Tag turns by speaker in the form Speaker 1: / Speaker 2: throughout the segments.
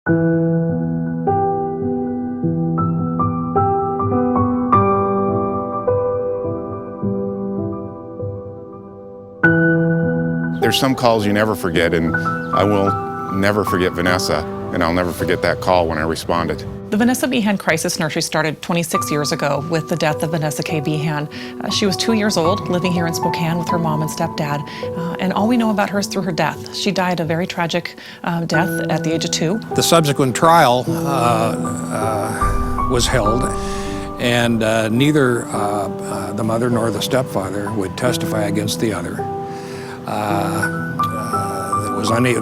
Speaker 1: There's some calls you never forget, and I will never forget Vanessa, and I'll never forget that call when I responded.
Speaker 2: The Vanessa Behan Crisis Nursery started 26 years ago with the death of Vanessa K. Behan. She was 2 years old, living here in Spokane with her mom and stepdad, and all we know about her is through her death. She died a very tragic death at the age of 2.
Speaker 3: The subsequent trial was held, and neither the mother nor the stepfather would testify against the other.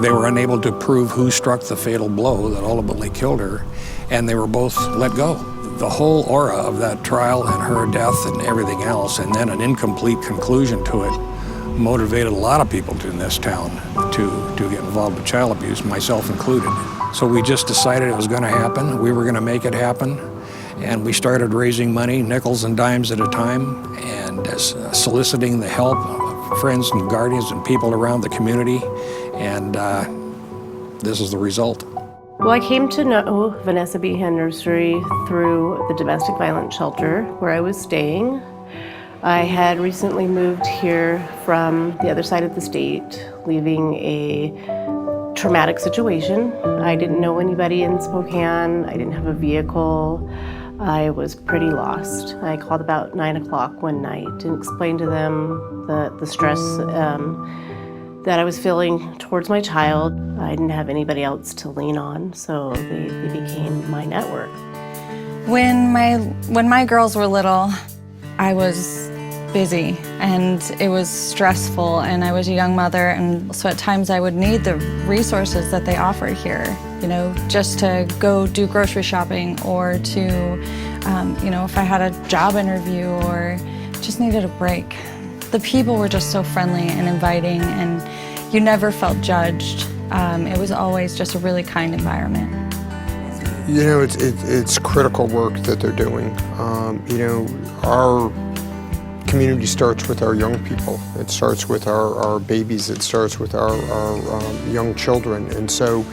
Speaker 3: They were unable to prove who struck the fatal blow that ultimately killed her, and they were both let go. The whole aura of that trial and her death and everything else, and then an incomplete conclusion to it, motivated a lot of people in this town to get involved with child abuse, myself included. So we just decided it was going to happen. We were going to make it happen, and we started raising money, nickels and dimes at a time, and soliciting the help of friends and guardians and people around the community, and this is the result.
Speaker 4: Well, I came to know Vanessa Behan Nursery through the domestic violence shelter where I was staying. I had recently moved here from the other side of the state, leaving a traumatic situation. I didn't know anybody in Spokane. I didn't have a vehicle. I was pretty lost. I called about 9 o'clock one night and explained to them the stress that I was feeling towards my child. I didn't have anybody else to lean on, so they became my network.
Speaker 5: When my girls were little, I was busy and it was stressful, and I was a young mother, and so at times I would need the resources that they offered here, you know, just to go do grocery shopping, or to, you know, if I had a job interview or just needed a break. The people were just so friendly and inviting, and you never felt judged. It was always just a really kind environment.
Speaker 6: You know, it's critical work that they're doing. You know, our community starts with our young people. It starts with our babies. It starts with our young children. And so,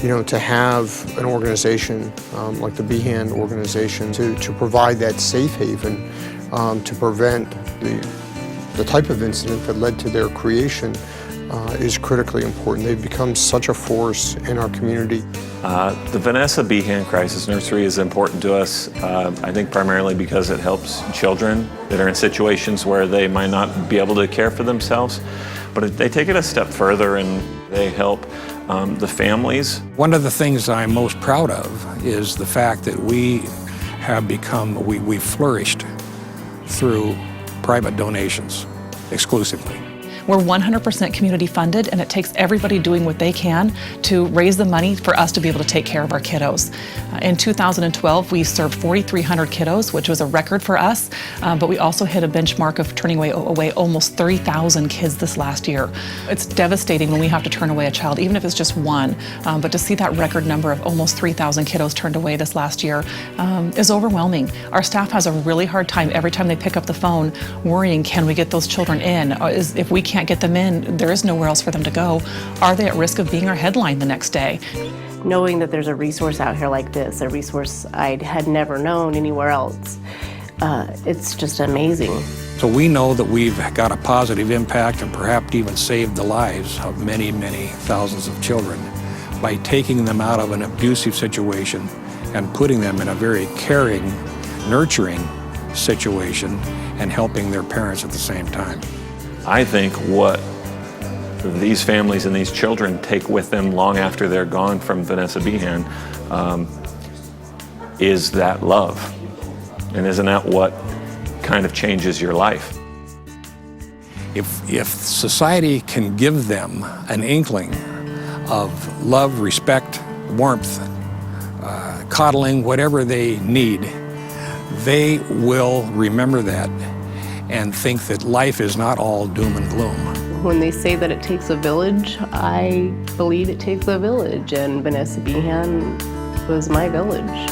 Speaker 6: you know, to have an organization like the Behan organization to provide that safe haven to prevent the type of incident that led to their creation is critically important. They've become such a force in our community.
Speaker 7: The Vanessa Behan Crisis Nursery is important to us, I think primarily because it helps children that are in situations where they might not be able to care for themselves, but they take it a step further and they help the families.
Speaker 3: One of the things I'm most proud of is the fact that we have we've flourished through private donations exclusively.
Speaker 2: We're 100% community funded, and it takes everybody doing what they can to raise the money for us to be able to take care of our kiddos. In 2012, we served 4,300 kiddos, which was a record for us, but we also hit a benchmark of turning away almost 30,000 kids this last year. It's devastating when we have to turn away a child, even if it's just one, but to see that record number of almost 3,000 kiddos turned away this last year is overwhelming. Our staff has a really hard time every time they pick up the phone worrying, can we get those children in? If we can't get them in, there is nowhere else for them to go. Are they at risk of being our headline the next day?
Speaker 4: Knowing that there's a resource out here like this, a resource I had never known anywhere else, it's just amazing.
Speaker 3: So we know that we've got a positive impact and perhaps even saved the lives of many, many thousands of children by taking them out of an abusive situation and putting them in a very caring, nurturing situation and helping their parents at the same time.
Speaker 7: I think what these families and these children take with them long after they're gone from Vanessa Behan is that love. And isn't that what kind of changes your life?
Speaker 3: If society can give them an inkling of love, respect, warmth, coddling, whatever they need, they will remember that and think that life is not all doom and gloom.
Speaker 4: When they say that it takes a village, I believe it takes a village, and Vanessa Behan was my village.